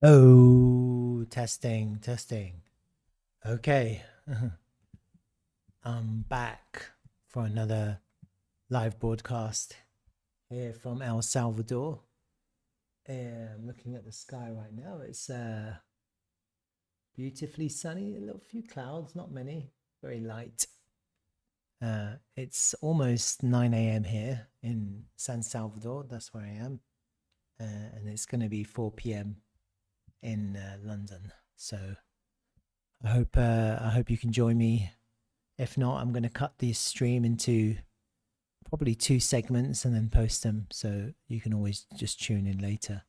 Oh, testing. Okay. I'm back for another live broadcast here from El Salvador. I'm looking at the sky right now. It's beautifully sunny, a little few clouds, not many, very light. It's almost 9 a.m. here in San Salvador. That's where I am. And it's going to be 4 p.m. in London. So I hope you can join me. If not, I'm going to cut this stream into probably 2 segments and then post them, so you can always just tune in later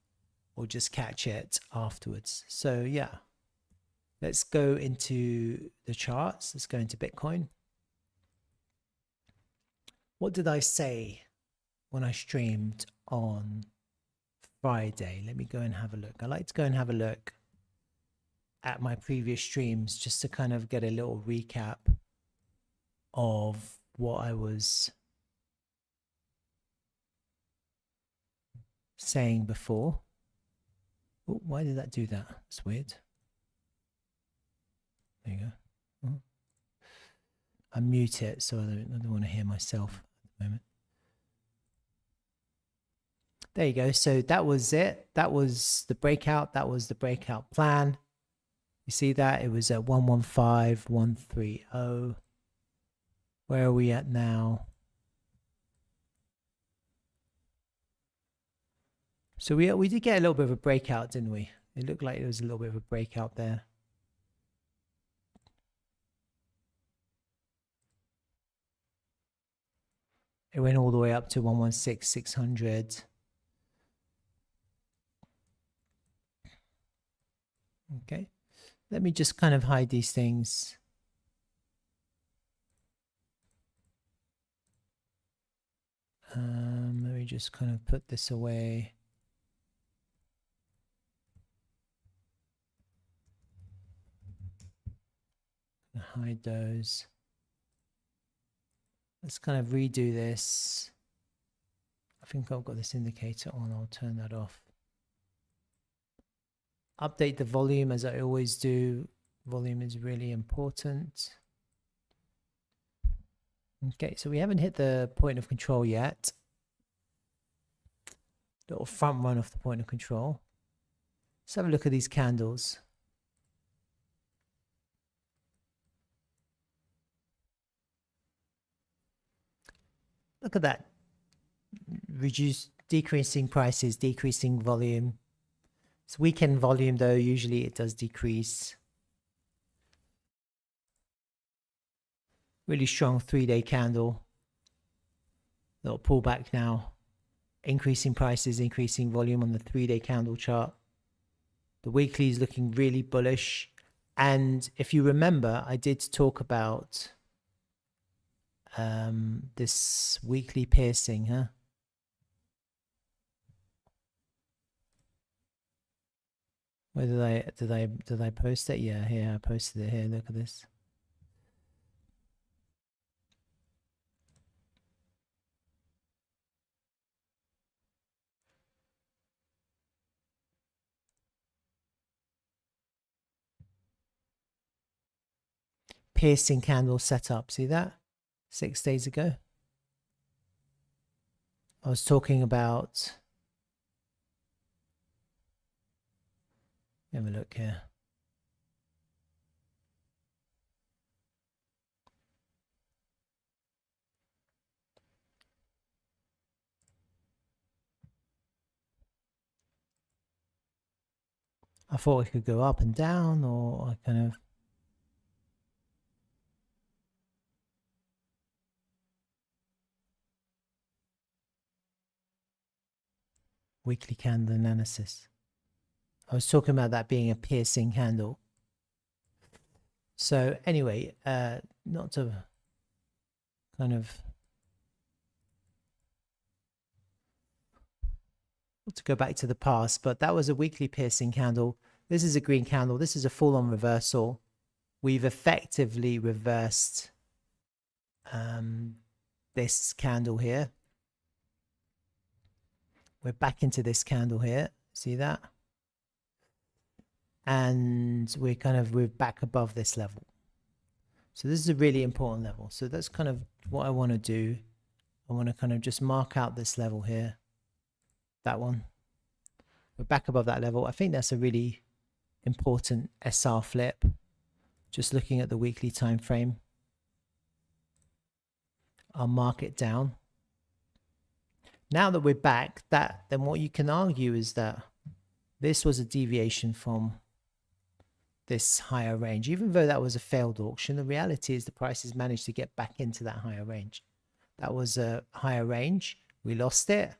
or just catch it afterwards. So yeah, let's go into the charts. Let's go into Bitcoin. What did I say when I streamed on Friday? Let me go and have a look. I like to go and have a look at my previous streams just to kind of get a little recap of what I was saying before. Oh, why did that do that? It's weird. There you go. Oh. I mute it so I don't want to hear myself at the moment. There you go. So that was it. That was the breakout. That was the breakout plan. You see that? It was at 115130. Where are we at now? So we did get a little bit of a breakout, didn't we? It looked like there was a little bit of a breakout there. It went all the way up to 116,600. Okay. Let me just kind of hide these things. Let me just kind of put this away. Hide those. Let's kind of redo this. I think I've got this indicator on. I'll turn that off. Update the volume as I always do. Volume is really important. Okay, so we haven't hit the point of control yet. Little front run of the point of control. Let's have a look at these candles. Look at that. Decreasing prices, decreasing volume. It's weekend volume though, usually it does decrease. Really strong 3-day candle. Little pullback now. Increasing prices, increasing volume on the 3-day candle chart. The weekly is looking really bullish. And if you remember, I did talk about this weekly piercing, huh? Where did I post it? Yeah, here I posted it here. Look at this. Piercing candle setup. See that? 6 days ago. I was talking about. Have a look here. I thought it could go up and down, or I kind of. Weekly candle analysis. I was talking about that being a piercing candle. So anyway, not to kind of to go back to the past, but that was a weekly piercing candle. This is a green candle. This is a full-on reversal. We've effectively reversed this candle here. We're back into this candle here. See that? and we're back above this level. So this is a really important level. So that's kind of what I want to do. I want to kind of just mark out this level here, that one. We're back above that level. I think that's a really important SR flip. Just looking at the weekly time frame, I'll mark it down. Now that we're back, then what you can argue is that this was a deviation from this higher range. Even though that was a failed auction, the reality is the prices managed to get back into that higher range. That was a higher range. We lost it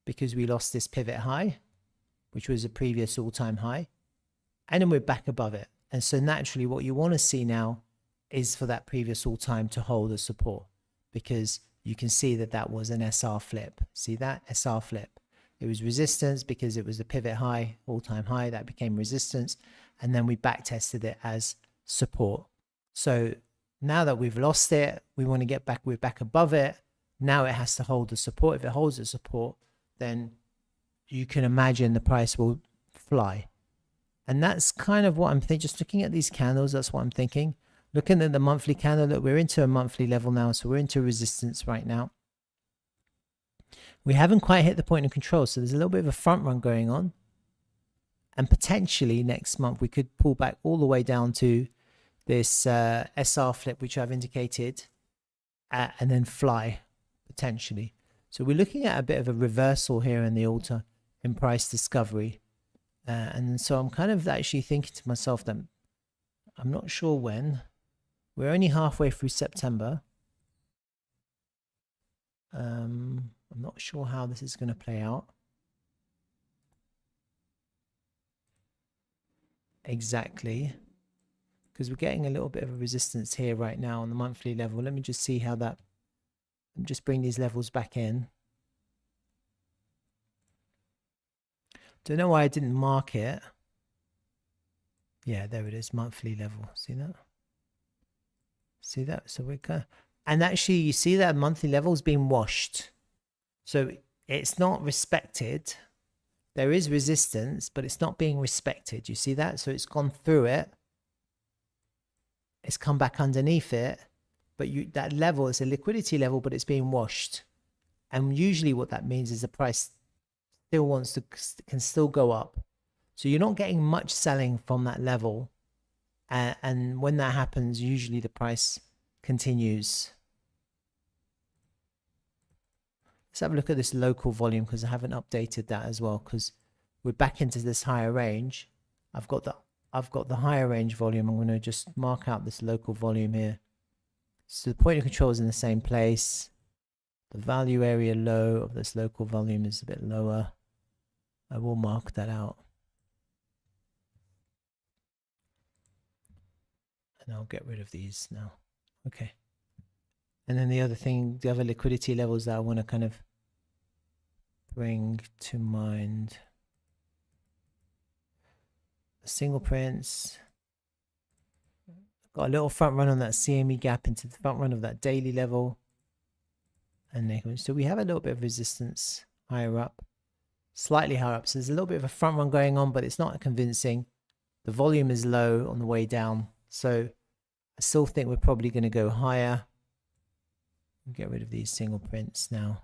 because we lost this pivot high, which was a previous all-time high. And then we're back above it. And so naturally what you want to see now is for that previous all-time to hold a support, because you can see that that was an SR flip. See that? SR flip. It was resistance because it was the pivot high, all-time high, that became resistance. And then we back tested it as support. So now that we've lost it, we want to get back, we're back above it. Now it has to hold the support. If it holds the support, then you can imagine the price will fly. And that's kind of what I'm thinking. Just looking at these candles, that's what I'm thinking. Looking at the monthly candle, that we're into a monthly level now. So we're into resistance right now. We haven't quite hit the point of control. So there's a little bit of a front run going on. And potentially next month, we could pull back all the way down to this SR flip, which I've indicated, and then fly potentially. So we're looking at a bit of a reversal here in the altar in price discovery. And so I'm kind of actually thinking to myself that I'm not sure when. We're only halfway through September. I'm not sure how this is going to play out exactly, because we're getting a little bit of a resistance here right now on the monthly level. Let me just see how that, just bring these levels back in. Don't know why I didn't mark it. Yeah, there it is, monthly level. See that? See that? So we're kind of, and actually you see that monthly level is being washed. So it's not respected. There is resistance, but it's not being respected. You see that? So it's gone through it. It's come back underneath it. But that level is a liquidity level, but it's being washed. And usually what that means is the price still can still go up. So you're not getting much selling from that level. And when that happens, usually the price continues. Let's have a look at this local volume, because I haven't updated that as well, because we're back into this higher range. I've got the higher range volume. I'm going to just mark out this local volume here. So the point of control is in the same place. The value area low of this local volume is a bit lower. I will mark that out. And I'll get rid of these now. Okay. And then the other thing, the other liquidity levels that I want to kind of bring to mind. The single prints. Got a little front run on that CME gap into the front run of that daily level. And so we have a little bit of resistance higher up. Slightly higher up. So there's a little bit of a front run going on, but it's not convincing. The volume is low on the way down. So I still think we're probably going to go higher. Get rid of these single prints now.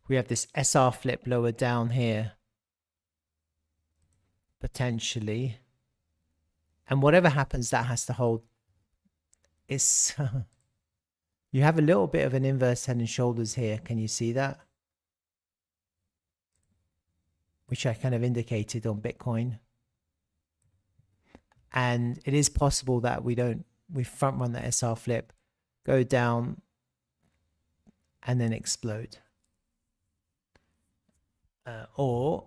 We have this SR flip lower down here. Potentially. And whatever happens, that has to hold. It's you have a little bit of an inverse head and shoulders here. Can you see that? Which I kind of indicated on Bitcoin. And it is possible that we front run the SR flip, go down, and then explode. Or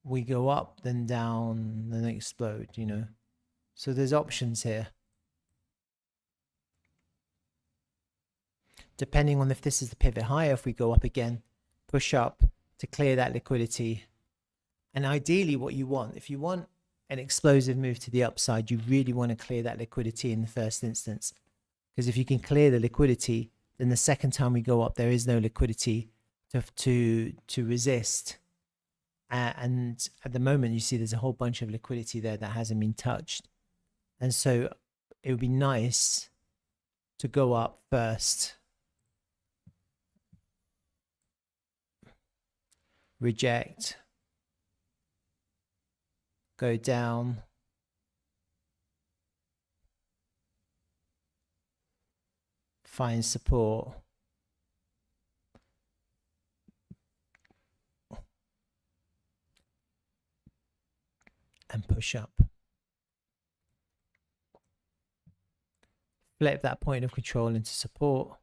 we go up, then down, then explode, you know. So there's options here. Depending on if this is the pivot higher, if we go up again, push up to clear that liquidity. And ideally what you want, if you want an explosive move to the upside, you really want to clear that liquidity in the first instance. Because if you can clear the liquidity, then the second time we go up, there is no liquidity to resist. And at the moment, you see there's a whole bunch of liquidity there that hasn't been touched. And so it would be nice to go up first, reject, go down, find support, and push up. Flip that point of control into support.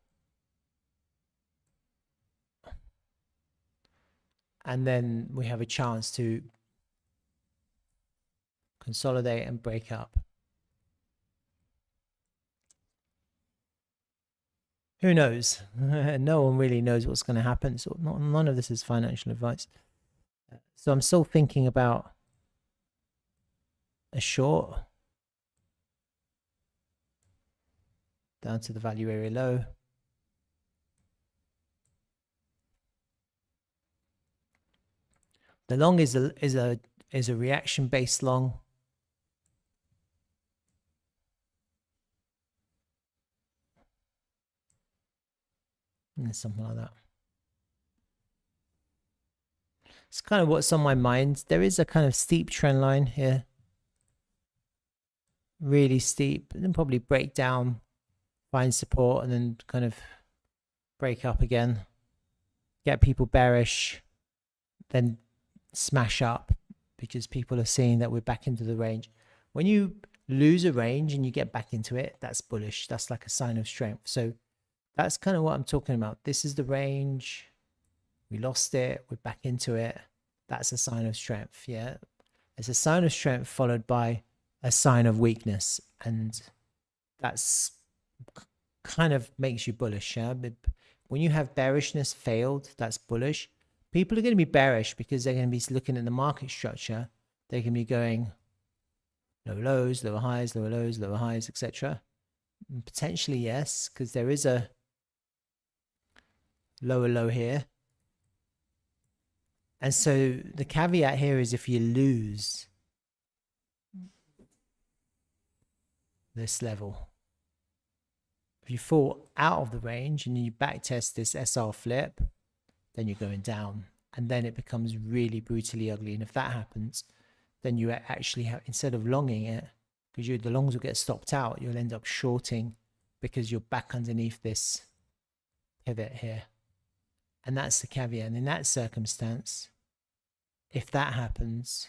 And then we have a chance to consolidate and break up. Who knows? No one really knows what's going to happen. So none of this is financial advice. So I'm still thinking about a short down to the value area low. The long is a reaction based long. And something like that. It's kind of what's on my mind. There is a kind of steep trend line here. Really steep, and then probably break down, find support, and then kind of break up again. Get people bearish, then smash up because people are seeing that we're back into the range. When you lose a range and you get back into it, that's bullish. That's like a sign of strength. So that's kind of what I'm talking about. This is the range. We lost it. We're back into it. That's a sign of strength. Yeah. It's a sign of strength followed by a sign of weakness. And that's kind of makes you bullish. Yeah. When you have bearishness failed, that's bullish. People are going to be bearish because they're going to be looking at the market structure. They can be going low lows, lower highs, lower lows, lower highs, etc. Potentially, yes, because there is a lower low here. And so the caveat here is if you lose this level, if you fall out of the range and you backtest this SR flip, then you're going down, and then it becomes really brutally ugly. And if that happens, then you actually have, instead of longing it, because the longs will get stopped out, you'll end up shorting because you're back underneath this pivot here. And that's the caveat. And in that circumstance, if that happens,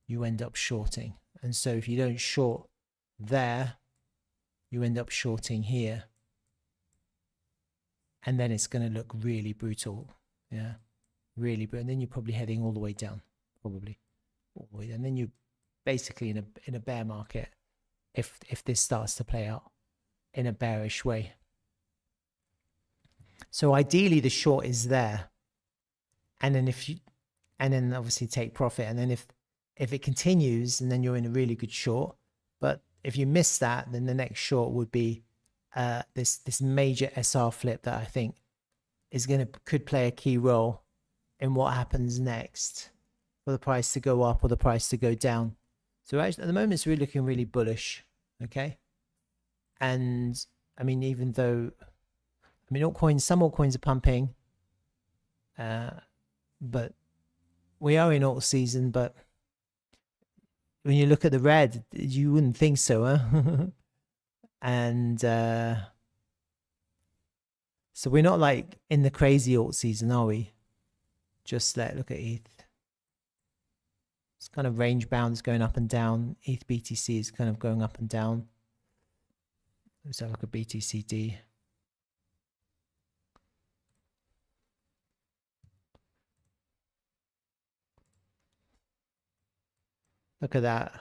you end up shorting. And so if you don't short there, you end up shorting here. And then it's going to look really brutal. Yeah, really brutal. And then you're probably heading all the way down, probably. And then you're basically in a bear market if this starts to play out in a bearish way. So ideally the short is there. And then obviously take profit. And then if it continues, and then you're in a really good short. But if you miss that, then the next short would be this major SR flip that I think is could play a key role in what happens next for the price to go up or the price to go down. So actually, at the moment, it's really looking really bullish. Okay, and I mean, even though some altcoins are pumping, but we are in alt season. But when you look at the red, you wouldn't think so, huh? And so we're not like in the crazy alt season, are we? Just look at ETH. It's kind of range bound, is going up and down. ETH BTC is kind of going up and down. Let's have a look at BTC.d. Look at that.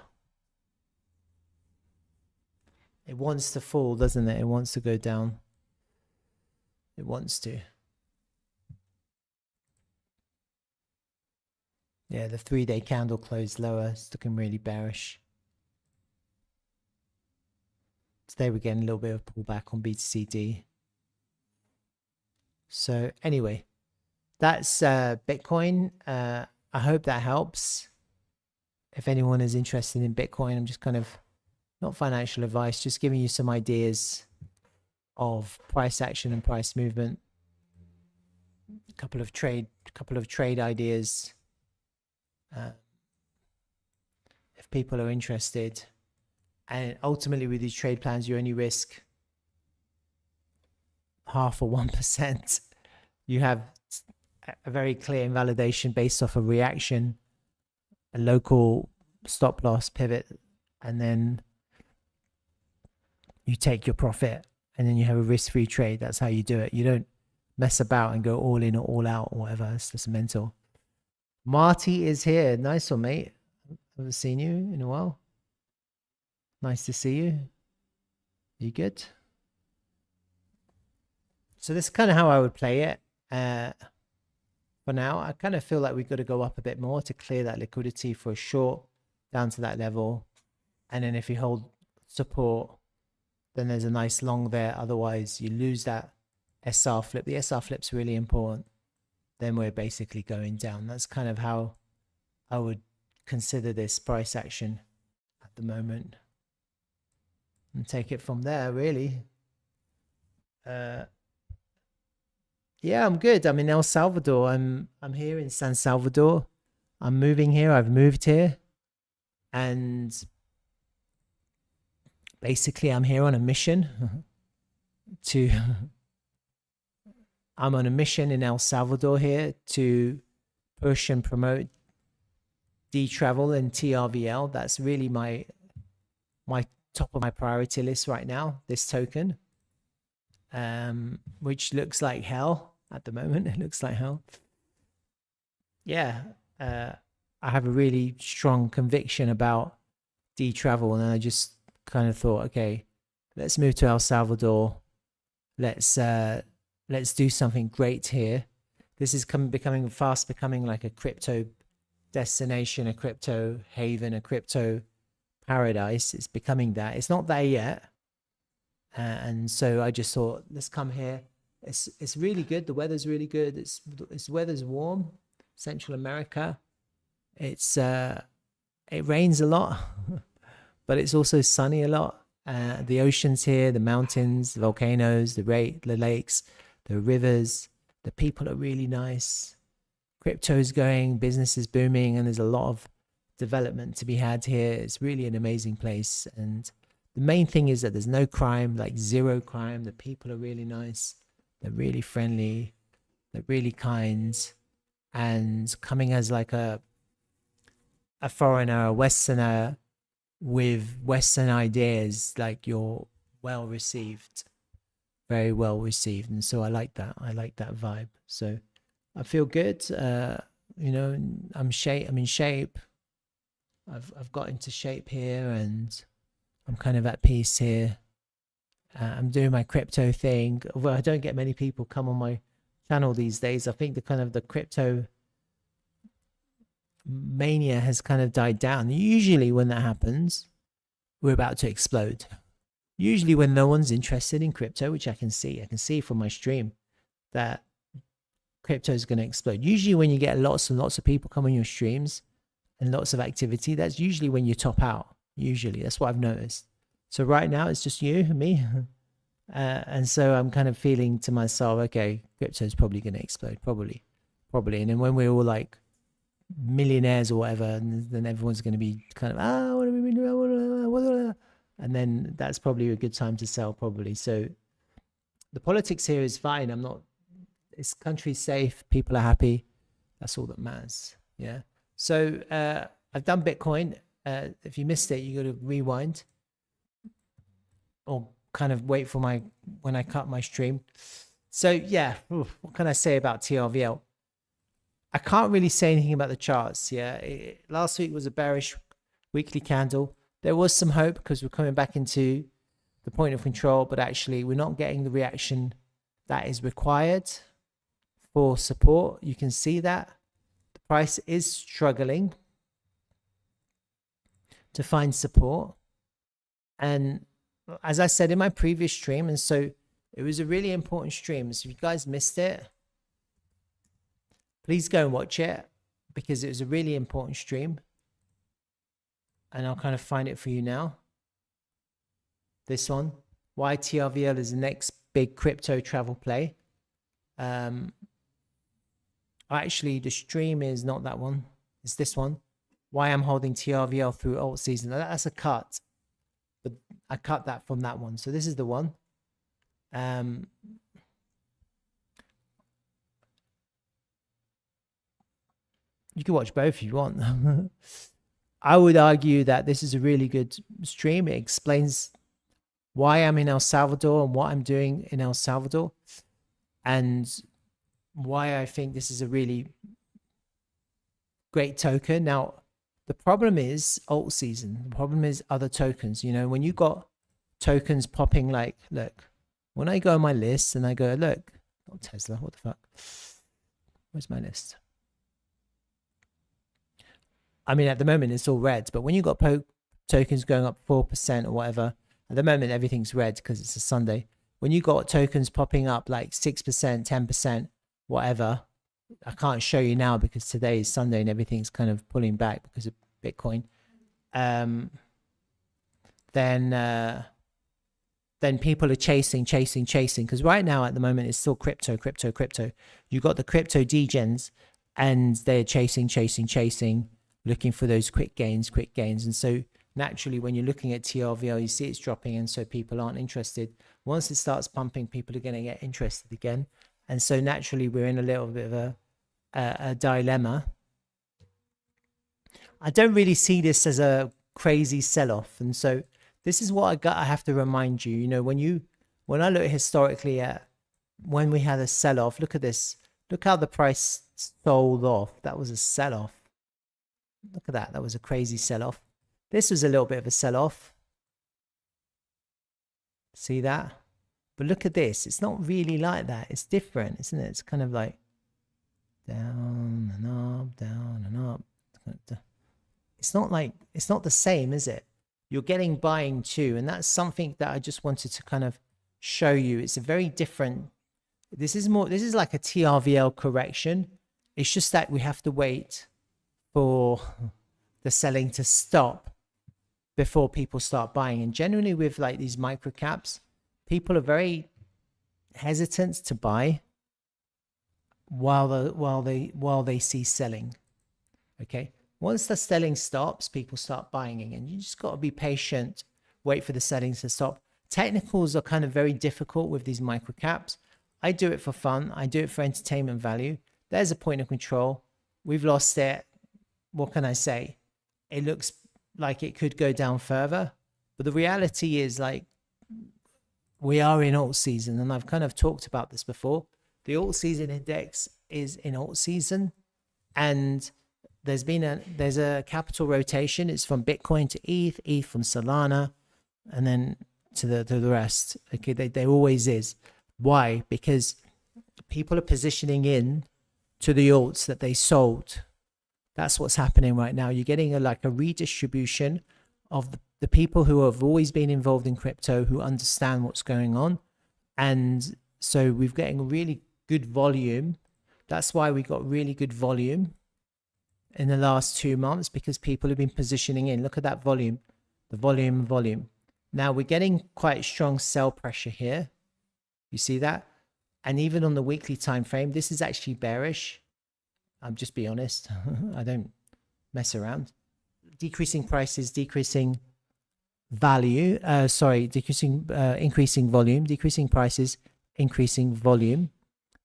It wants to fall, doesn't it? It wants to go down. It wants to. Yeah, the 3-day candle closed lower. It's looking really bearish. Today we're getting a little bit of pullback on BTC.d. So anyway, that's Bitcoin. I hope that helps. If anyone is interested in Bitcoin, I'm just kind of, not financial advice, just giving you some ideas of price action and price movement. A couple of trade ideas. If people are interested. And ultimately with these trade plans, you only risk 0.5 or 1%. You have a very clear invalidation based off a reaction, a local stop loss pivot, and then you take your profit, and then you have a risk-free trade. That's how you do it. You don't mess about and go all in or all out or whatever. It's just mental. Marty is here. Nice one, mate. Haven't seen you in a while. Nice to see you. You good? So this is kind of how I would play it. For now, I kind of feel like we've got to go up a bit more to clear that liquidity for a short down to that level. And then if you hold support, then there's a nice long there. Otherwise, you lose that SR flip. The SR flip's really important. Then we're basically going down. That's kind of how I would consider this price action at the moment. And take it from there, really. Yeah, I'm good. I'm in El Salvador. I'm here in San Salvador. I'm moving here. I've moved here. And basically I'm here on a mission to I'm on a mission in El Salvador here to push and promote D-Travel and TRVL. That's really my top of my priority list right now, this token. Which looks like hell at the moment. It looks like hell. Yeah, I have a really strong conviction about D-Travel, and I just kind of thought, okay, let's move to El Salvador. Let's do something great here. This is becoming like a crypto destination, a crypto haven, a crypto paradise. It's becoming that. It's not there yet. And so I just thought, let's come here. It's really good. The weather's really good. It's weather's warm. Central America. It rains a lot, but it's also sunny a lot. The ocean's here, the mountains, the volcanoes, the lakes, the rivers. The people are really nice. Crypto's going, business is booming, and there's a lot of development to be had here. It's really an amazing place. And the main thing is that there's no crime, like zero crime. The people are really nice. They're really friendly. They're really kind. And coming as like a foreigner, a Westerner with Western ideas, like you're well received, very well received. And so I like that. I like that vibe. So I feel good. You know, I'm in shape. I've got into shape here, and I'm kind of at peace here. I'm doing my crypto thing. Well, I don't get many people come on my channel these days. I think the crypto mania has kind of died down. Usually when that happens, we're about to explode. Usually when no one's interested in crypto, which I can see from my stream that crypto is going to explode. Usually when you get lots and lots of people come on your streams and lots of activity, that's usually when you top out. Usually that's what I've noticed. So right now it's just you and me. And so I'm kind of feeling to myself, okay, crypto is probably going to explode. Probably. And then when we're all like millionaires or whatever, and then everyone's going to be kind of, what do we do? And then that's probably a good time to sell, probably. So the politics here is fine. This country's safe. People are happy. That's all that matters. Yeah. So I've done Bitcoin. If you missed it, you got to rewind or kind of wait for when I cut my stream. So yeah, what can I say about TRVL? I can't really say anything about the charts. Yeah, last week was a bearish weekly candle. There was some hope because we're coming back into the point of control, but actually we're not getting the reaction that is required for support. You can see that the price is struggling to find support. And as I said in my previous stream, and so it was a really important stream. So if you guys missed it, please go and watch it. because it was a really important stream. And I'll kind of find it for you now. This one, why TRVL is the next big crypto travel play. Actually, the stream is not that one. It's this one. Why I'm holding TRVL through alt season. That's a cut, but I cut that from that one. So this is the one. You can watch both if you want. I would argue that this is a really good stream. It explains why I'm in El Salvador and what I'm doing in El Salvador, and why I think this is a really great token. Now, the problem is alt season. The problem is other tokens. You know, when you got tokens popping, like, look, when I go on my list and I go, look, not Tesla, what the fuck? Where's my list? I mean, at the moment it's all red, but when you got tokens going up 4% or whatever, at the moment everything's red because it's a Sunday. When you got tokens popping up like 6%, 10%, whatever, I can't show you now because today is Sunday and everything's kind of pulling back because of Bitcoin. Then people are chasing, because right now at the moment it's still crypto. You got the crypto degens and they're chasing, looking for those quick gains. And so naturally, when you're looking at TRVL, you see it's dropping, and so people aren't interested. Once it starts pumping, people are going to get interested again. And so naturally, we're in a little bit of a dilemma. I don't really see this as a crazy sell-off. And so this is what I have to remind you. You know, when I look historically at when we had a sell-off, look at this. Look how the price sold off. That was a sell-off. Look at that. That was a crazy sell-off. This was a little bit of a sell-off. See that? But look at this. It's not really like that. It's different, isn't it? It's kind of like down and up, down and up. It's not the same, is it? You're getting buying too. And that's something that I just wanted to kind of show you. It's a very different. This is like a TRVL correction. It's just that we have to wait for the selling to stop before people start buying. And generally with like these micro caps, people are very hesitant to buy while they see selling. Okay, once the selling stops, people start buying again. You just got to be patient, wait for the selling to stop. Technicals are kind of very difficult with these micro caps. I do it for fun. I do it for entertainment value. There's a point of control. We've lost it. What can I say? It looks like it could go down further, but the reality is, like, we are in alt season, and I've kind of talked about this before. The alt season index is in alt season, and there's a capital rotation. It's from Bitcoin to ETH from Solana, and then to the rest. Okay, there always is. Why? Because people are positioning in to the alts that they sold. That's what's happening right now. You're getting a redistribution of the people who have always been involved in crypto, who understand what's going on. And so we're getting really good volume. That's why we got really good volume in the last 2 months, because people have been positioning in. Look at that volume, the volume. Now we're getting quite strong sell pressure here. You see that? And even on the weekly time frame, this is actually bearish. I'm just be honest. I don't mess around. Decreasing prices, decreasing value. Increasing volume. Decreasing prices, increasing volume.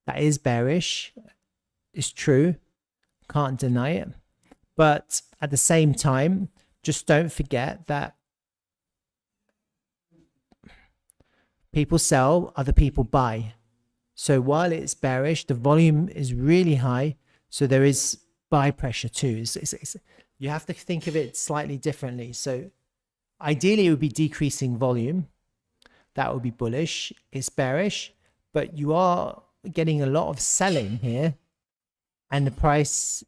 That is bearish. It's true. Can't deny it. But at the same time, just don't forget that people sell, other people buy. So while it's bearish, the volume is really high. So there is buy pressure too. You have to think of it slightly differently. So ideally it would be decreasing volume. That would be bullish. It's bearish, but you are getting a lot of selling here, and the price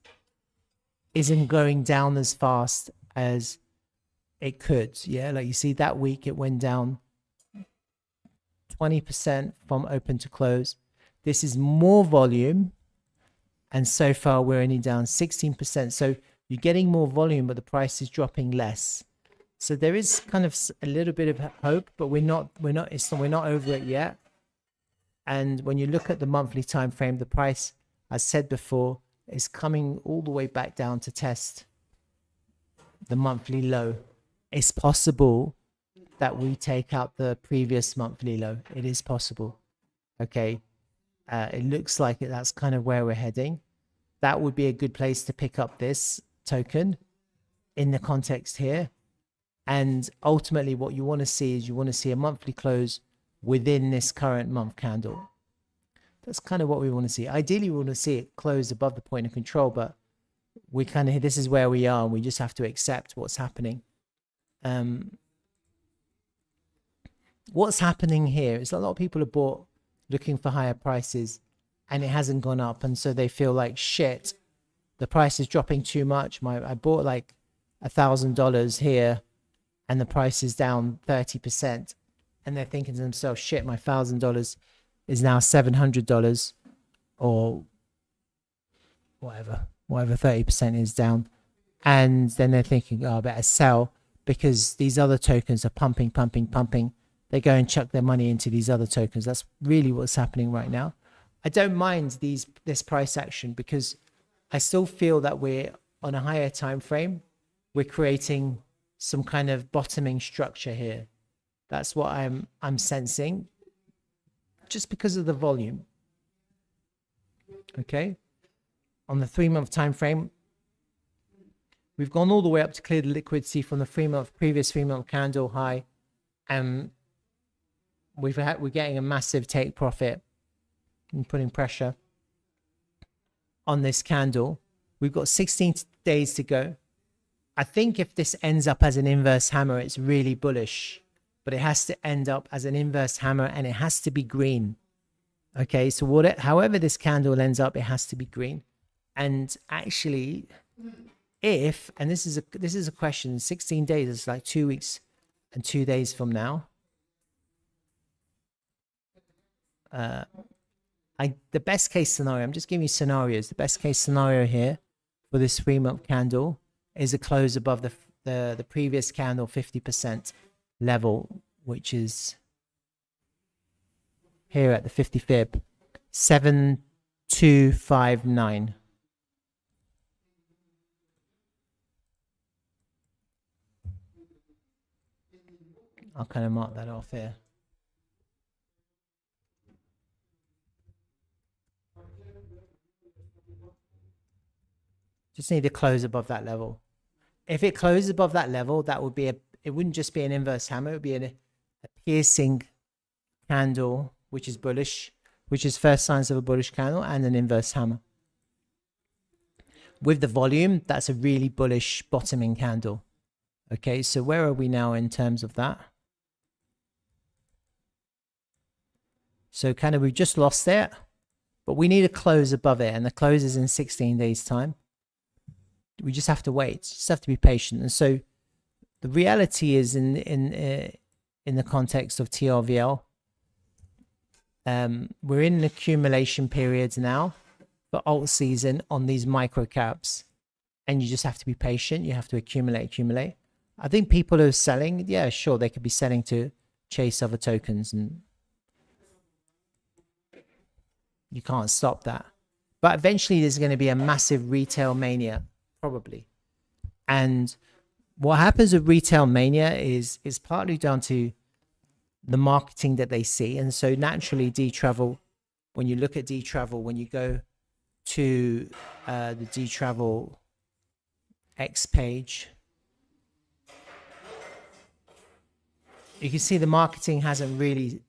isn't going down as fast as it could. Yeah, like you see that week it went down 20% from open to close. This is more volume, And so far, we're only down 16%. So you're getting more volume, but the price is dropping less. So there is kind of a little bit of hope, but we're not over it yet. And when you look at the monthly time frame, the price, as said before, is coming all the way back down to test the monthly low. It's possible that we take out the previous monthly low. It is possible. Okay. It looks like that's kind of where we're heading. That would be a good place to pick up this token in the context here. And ultimately what you want to see is you want to see a monthly close within this current month candle. That's kind of what we want to see. Ideally, we want to see it close above the point of control, but we kind of, this is where we are, and we just have to accept what's happening. What's happening here is a lot of people have bought looking for higher prices, and it hasn't gone up, and so they feel like, shit, the price is dropping too much. I bought like $1,000 here, and the price is down 30%, and they're thinking to themselves, shit, my $1,000 is now $700, or whatever 30% is down. And then they're thinking, oh, I better sell because these other tokens are pumping. They go and chuck their money into these other tokens. That's really what's happening right now. I don't mind this price action because I still feel that we're on a higher time frame. We're creating some kind of bottoming structure here. That's what I'm sensing, just because of the volume. Okay, on the 3-month time frame, we've gone all the way up to clear the liquidity from the previous 3-month candle high, and we're getting a massive take profit and putting pressure on this candle. We've got 16 days to go. I think if this ends up as an inverse hammer, it's really bullish, but it has to end up as an inverse hammer, and it has to be green. Okay, so however this candle ends up, it has to be green. And actually, if, and this is a question, 16 days, it's like 2 weeks and 2 days from now. The best case scenario, I'm just giving you scenarios. The best case scenario here for this 3-month candle is a close above the previous candle 50% level, which is here at the 50 fib, 7259. I'll kind of mark that off here. Just need to close above that level. If it closes above that level, that would be it wouldn't just be an inverse hammer, it would be a piercing candle, which is bullish, which is first signs of a bullish candle, and an inverse hammer. With the volume, that's a really bullish bottoming candle. Okay, so where are we now in terms of that? So kind of we've just lost it, but we need a close above it, and the close is in 16 days time. We just have to wait, just have to be patient. And so the reality is in the context of TRVL, we're in an accumulation period now for alt season on these micro caps, and you just have to be patient. You have to accumulate. I think people who are selling, yeah, sure, they could be selling to chase other tokens, and you can't stop that. But eventually there's going to be a massive retail mania, probably. And what happens with retail mania is partly down to the marketing that they see. And so naturally D-Travel, when you look at D-Travel, when you go to the D-Travel X page, you can see the marketing hasn't really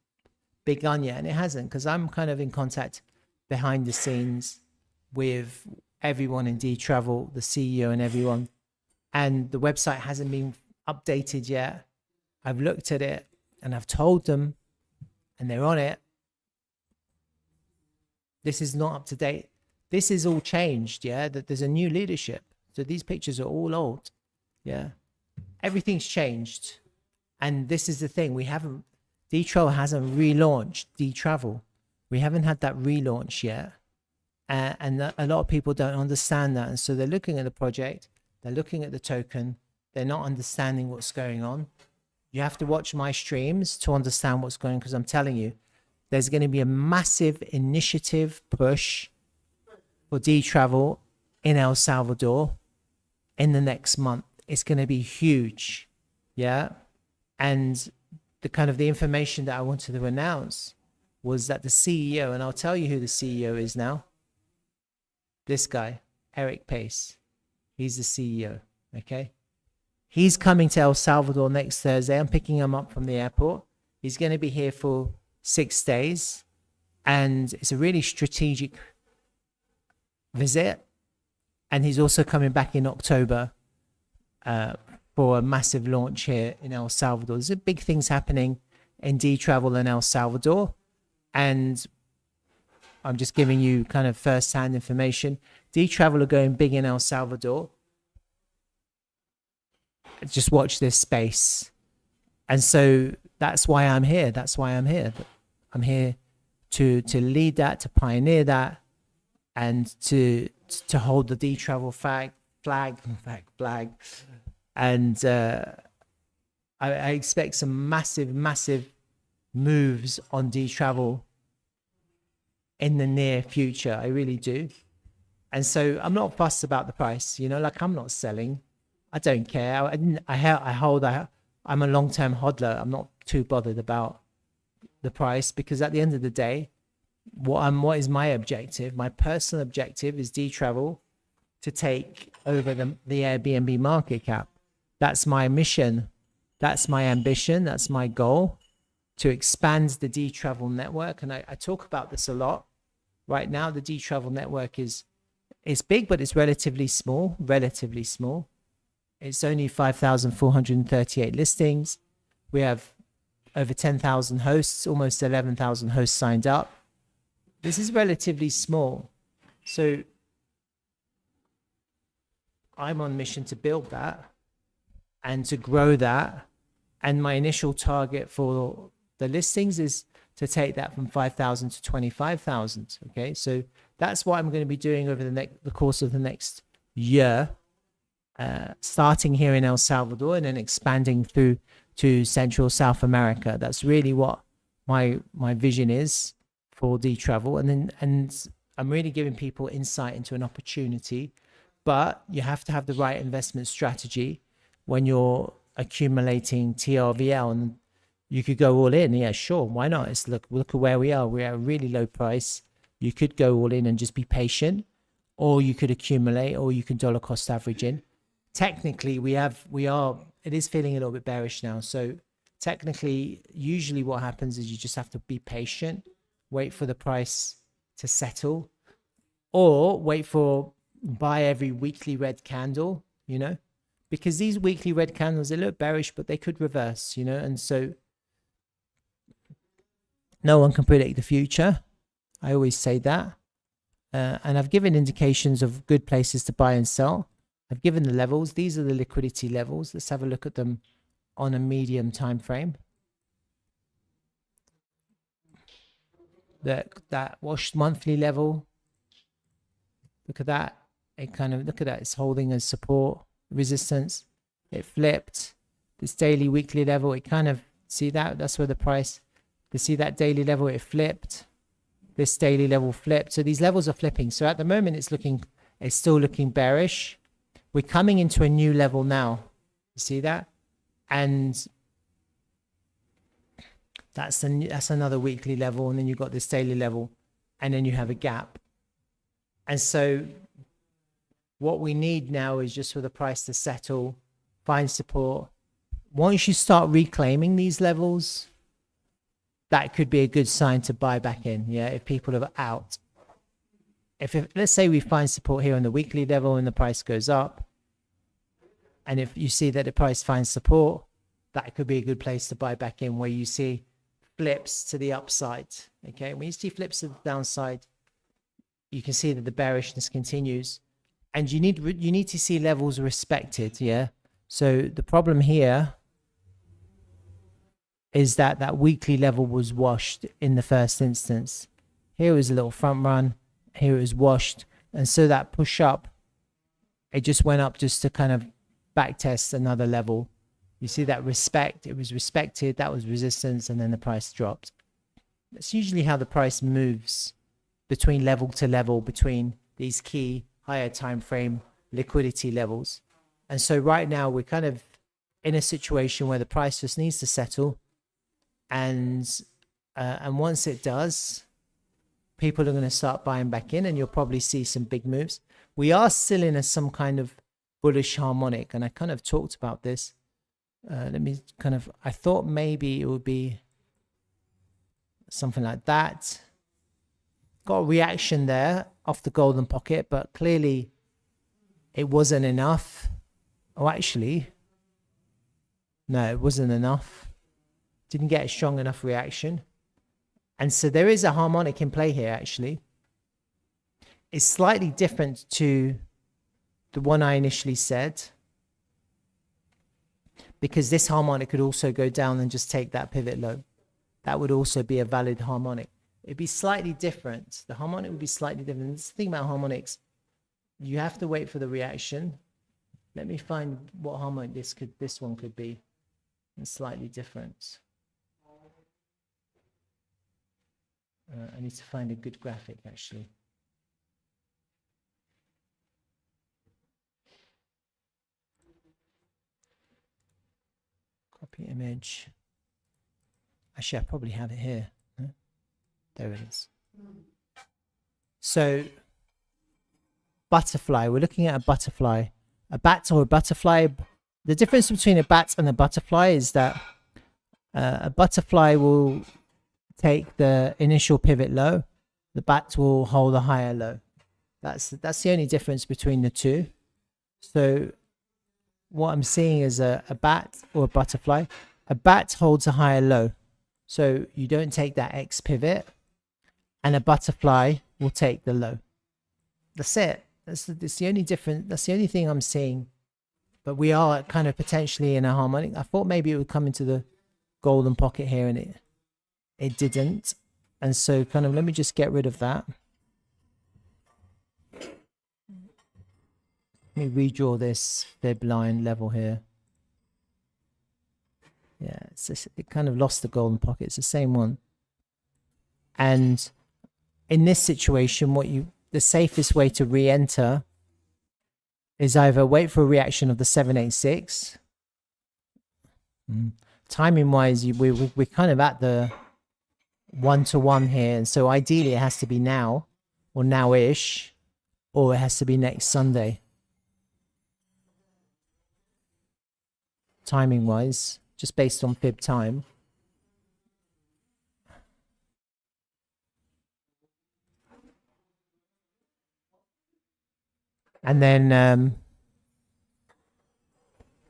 begun yet, and it hasn't, because I'm kind of in contact behind the scenes with everyone in D-Travel, the CEO and everyone, and the website hasn't been updated yet. I've looked at it and I've told them, and they're on it. This is not up to date. This is all changed, yeah, that there's a new leadership. So these pictures are all old, yeah. Everything's changed. And this is the thing, D-Travel hasn't relaunched D-Travel. We haven't had that relaunch yet. And a lot of people don't understand that. And so they're looking at the project, they're looking at the token, they're not understanding what's going on. You have to watch my streams to understand what's going on, because I'm telling you, there's going to be a massive initiative push for D-Travel in El Salvador in the next month. It's going to be huge. Yeah. And the kind of the information that I wanted to announce was that the CEO, and I'll tell you who the CEO is now. This guy, Eric Pace. He's the CEO. Okay. He's coming to El Salvador next Thursday. I'm picking him up from the airport. He's going to be here for 6 days. And it's a really strategic visit. And he's also coming back in October for a massive launch here in El Salvador. There's big things happening in D-Travel in El Salvador. And I'm just giving you kind of first-hand information. D-Travel are going big in El Salvador. Just watch this space. And so that's why I'm here. That's why I'm here. I'm here to lead that, to pioneer that, and to hold the D-Travel flag. And I expect some massive moves on D-Travel in the near future. I really do. And so I'm not fussed about the price, you know, like I'm not selling. I don't care. I'm a long-term hodler. I'm not too bothered about the price, because at the end of the day, what is my objective? My personal objective is D-Travel to take over the Airbnb market cap. That's my mission. That's my ambition. That's my goal, to expand the D-Travel network. And I talk about this a lot. Right now, the D-Travel network is big, but it's relatively small. It's only 5,438 listings. We have over 10,000 hosts, almost 11,000 hosts signed up. This is relatively small. So I'm on mission to build that and to grow that. And my initial target for the listings is to take that from 5,000 to 25,000. Okay, so that's what I'm going to be doing over the course of the next year. Starting here in El Salvador and then expanding through to Central South America. That's really what my vision is for D-Travel. And I'm really giving people insight into an opportunity, but you have to have the right investment strategy when you're accumulating TRVL. And you could go all in. Yeah, sure. Why not? It's look at where we are. We're at a really low price. You could go all in and just be patient, or you could accumulate, or you can dollar cost average in. Technically, it is feeling a little bit bearish now. So technically, usually what happens is you just have to be patient, wait for the price to settle, or wait for buy every weekly red candle, you know, because these weekly red candles, they look bearish, but they could reverse, you know, and so no one can predict the future. I always say that. And I've given indications of good places to buy and sell. I've given the levels. These are the liquidity levels. Let's have a look at them on a medium time frame. That washed monthly level. Look at that. Look at that. It's holding as support, resistance. It flipped. This daily, weekly level. It kind of, see that? That's where the price. You see that daily level? It flipped. This daily level flipped. So these levels are flipping. So at the moment, it's still looking bearish. We're coming into a new level now. You see that? And that's another weekly level. And then you've got this daily level. And then you have a gap. And so what we need now is just for the price to settle, find support. Once you start reclaiming these levels, that could be a good sign to buy back in. Yeah, if people are out. If let's say we find support here on the weekly level and the price goes up, and if you see that the price finds support, that could be a good place to buy back in, where you see flips to the upside. Okay, when you see flips to the downside, you can see that the bearishness continues, and you need to see levels respected. Yeah, so the problem here is that weekly level was washed in the first instance. Here was a little front run. Here it was washed. And so that push up, it just went up just to kind of back test another level. You see that respect, it was respected, that was resistance, and then the price dropped. That's usually how the price moves between level to level, between these key higher time frame liquidity levels. And so right now we're kind of in a situation where the price just needs to settle, and once it does, people are going to start buying back in, and you'll probably see some big moves. We are still in some kind of bullish harmonic, and I kind of talked about this. I thought maybe it would be something like that. Got a reaction there off the golden pocket, but clearly it wasn't enough. Oh, actually, no, it wasn't enough. Didn't get a strong enough reaction. And so there is a harmonic in play here, actually. It's slightly different to the one I initially said, because this harmonic could also go down and just take that pivot low. That would also be a valid harmonic. It'd be slightly different. The harmonic would be slightly different. This thing about harmonics, you have to wait for the reaction. Let me find what harmonic this one could be. It's slightly different. I need to find a good graphic, actually. Copy image. Actually, I probably have it here. Huh? There it is. So, butterfly. We're looking at a butterfly. A bat or a butterfly. The difference between a bat and a butterfly is that a butterfly will take the initial pivot low. The bat will hold a higher low. That's the only difference between the two. So what I'm seeing is a bat or a butterfly. A bat holds a higher low. So you don't take that X pivot, and a butterfly will take the low. That's it. That's the only difference. That's the only thing I'm seeing. But we are kind of potentially in a harmonic. I thought maybe it would come into the golden pocket here, and it didn't. And so kind of let me just get rid of that. Let me redraw this fib line level here. Yeah, it kind of lost the golden pocket. It's the same one. And in this situation, the safest way to re-enter is either wait for a reaction of the 786. Timing wise, we're kind of at the 1-to-1 here, and so ideally it has to be now or now-ish, or it has to be next Sunday. Timing wise, just based on fib time. And then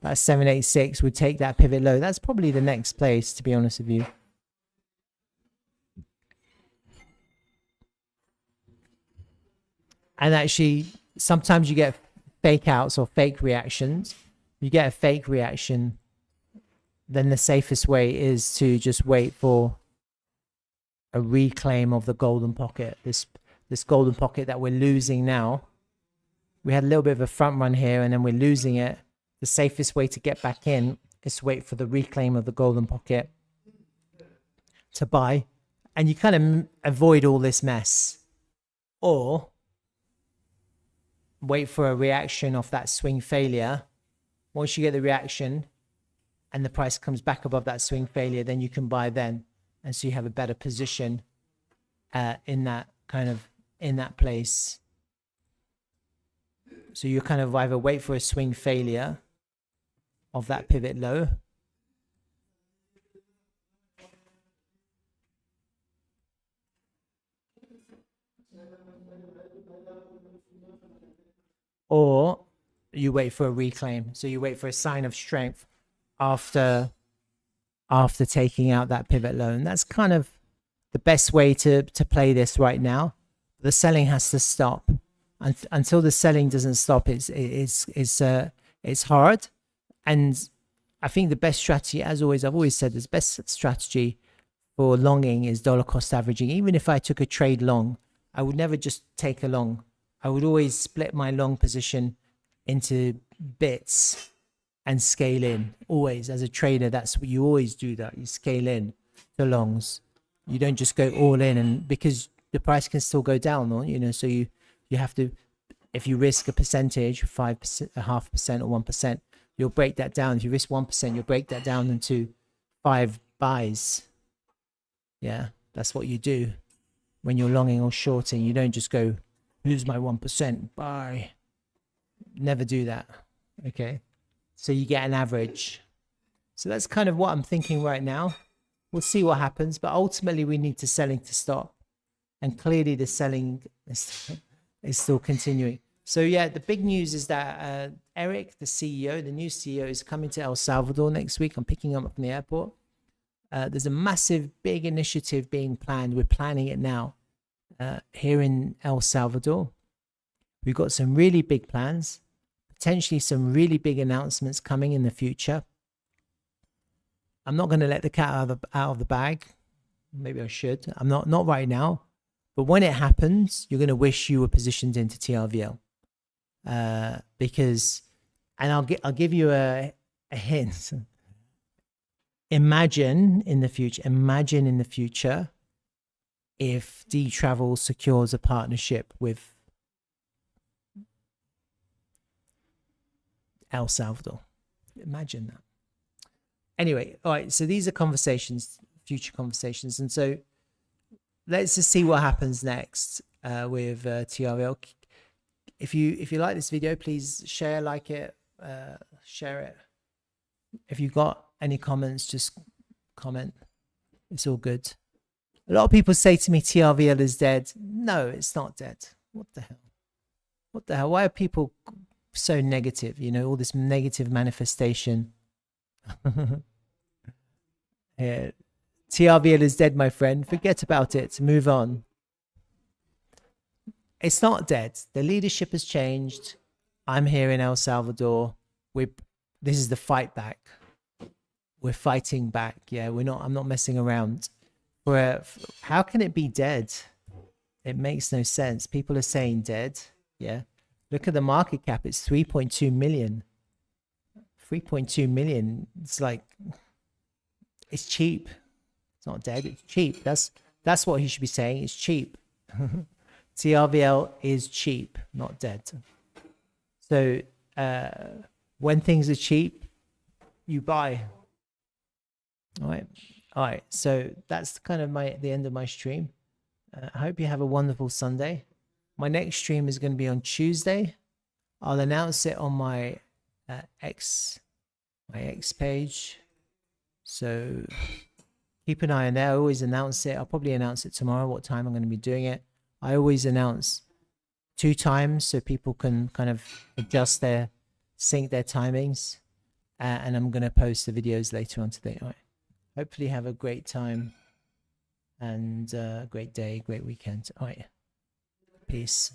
that 786 would take that pivot low. That's probably the next place, to be honest with you. And actually, sometimes you get fake outs or fake reactions. You get a fake reaction, then the safest way is to just wait for a reclaim of the golden pocket. This golden pocket that we're losing now. We had a little bit of a front run here, and then we're losing it. The safest way to get back in is to wait for the reclaim of the golden pocket to buy, and you kind of avoid all this mess. Or wait for a reaction of that swing failure. Once you get the reaction and the price comes back above that swing failure, then you can buy then. And so you have a better position in that place. So you kind of either wait for a swing failure of that pivot low, or you wait for a reclaim. So you wait for a sign of strength after taking out that pivot low. And that's kind of the best way to play this right now. The selling has to stop. Until the selling doesn't stop, it's hard. And I think the best strategy, as always, I've always said, the best strategy for longing is dollar cost averaging. Even if I took a trade long, I would never just take a long. I would always split my long position into bits and scale in. Always, as a trader, that's what you always do. That you scale in the longs. You don't just go all in, and because the price can still go down, or so you have to. If you risk a percentage, 5%, 0.5% or 1%, you'll break that down. If you risk 1%, you'll break that down into 5 buys. Yeah, that's what you do when you're longing or shorting. You don't just go, here's my 1%, buy. Never do that. Okay, so you get an average. So that's kind of what I'm thinking right now. We'll see what happens, but ultimately we need to selling to stop, and clearly the selling is still continuing. So yeah, the big news is that Eric, the CEO, the new CEO, is coming to El Salvador next week. I'm picking him up from the airport. There's a massive, big initiative being planned. We're planning it now here in El Salvador. We've got some really big plans, potentially some really big announcements coming in the future. I'm not going to let the cat out of the bag. Maybe I should. I'm not right now. But when it happens, you're going to wish you were positioned into TRVL. Because, and I'll give you a hint. Imagine in the future if D Travel secures a partnership with El Salvador. Imagine that. Anyway, all right, so these are conversations, future conversations, and so let's just see what happens next with TRVL. If you like this video, please share, like it, share it. If you've got any comments, just comment. It's all good. A lot of people say to me TRVL is dead. No, it's not dead. What the hell? What the hell? Why are people so negative? All this negative manifestation. Yeah. TRVL is dead, my friend. Forget about it. Move on. It's not dead. The leadership has changed. I'm here in El Salvador. This is the fight back. We're fighting back. Yeah, I'm not messing around. How can it be dead? It makes no sense. People are saying dead. Yeah. Look at the market cap. It's 3.2 million. 3.2 million. It's like, it's cheap. It's not dead. It's cheap. That's what he should be saying. It's cheap. TRVL is cheap, not dead. So when things are cheap, you buy. All right. So that's kind of the end of my stream. I hope you have a wonderful Sunday. My next stream is going to be on Tuesday. I'll announce it on my X page. So keep an eye on there. I always announce it. I'll probably announce it tomorrow, what time I'm going to be doing it. I always announce 2 times so people can kind of sync their timings. And I'm going to post the videos later on today. All right. Hopefully have a great time and great day, great weekend. All right. Peace.